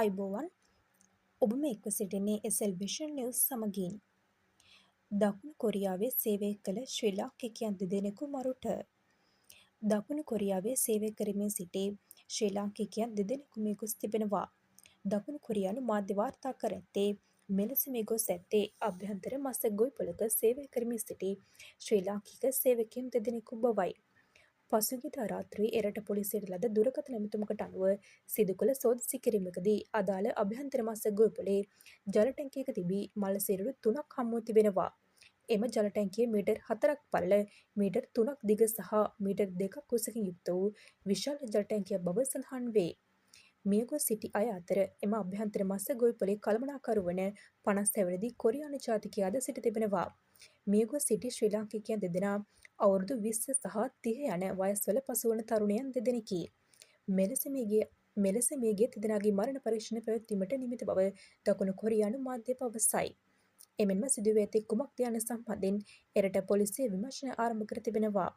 ආයුබෝවන් ඔබ මේ එක්ව සිටින්නේ SL Vision News සමගින්. දකුණු කොරියාවේ සේවය කළ ශ්‍රී ලාංකිකයන් දෙදෙනෙකු මරුට. දකුණු කොරියාවේ සේවය කරමින් සිටි ශ්‍රී ලාංකිකයන් දෙදෙනෙකු මිය ගොස් තිබෙනවා. දකුණු කොරියානු මාධ්‍ය වාර්තා කර ඇත්තේ මෙලෙස මිය ගොස් ඇත්තේ අභ්‍යන්තර මසක ගොවිපළක සේවය කරමින් සිටි ශ්‍රී ලාංකික සේවකයන් දෙදෙනෙකු බවයි. පසුගියදා රාත්‍රියේ එරට පොලිසියට ලද දුරකථන ඇමතුමකට අනුව සිදු කළ සෝදිසි කිරීමකදී අදාළ අභ්‍යන්තර මසක ගොවිපළේ ජල ටැංකියක තිබී මළ සිරුරු 3ක් හමුව තිබෙනවා. එම ජල ටැංකිය මීටර් 4ක් පළල, මීටර් 3ක් දිග සහ මීටර් 2ක් උසකින් යුක්ත වූ විශාල ජල ටැංකියක් බව සඳහන් වේ. මියගොස් සිටි අය අතර එම අභ්‍යන්තර මසක ගොවිපළේ කළමනාකරු වන 56 වැනි කොරියානු ජාතිකයාද සිටි තිබෙනවා. මියගොස් සිටි ශ්‍රී ලාංකිකයන් දෙදෙනා අවුරුදු 20 සහ 30 යන වයස්වල පසුවන තරුණයන් දෙදෙනෙකි. මෙලෙස මියගිය තිදෙනාගේ මරණ පරීක්ෂණ පැවැත්වීමට නියමිත බව දකුණු කොරියානු මාධ්‍ය පවසයි. එමෙන්ම සිදුවී ඇති කුමක්ද යන සම්බන්ධයෙන් එරට පොලිසිය විමර්ශන ආරම්භ කර තිබෙනවා.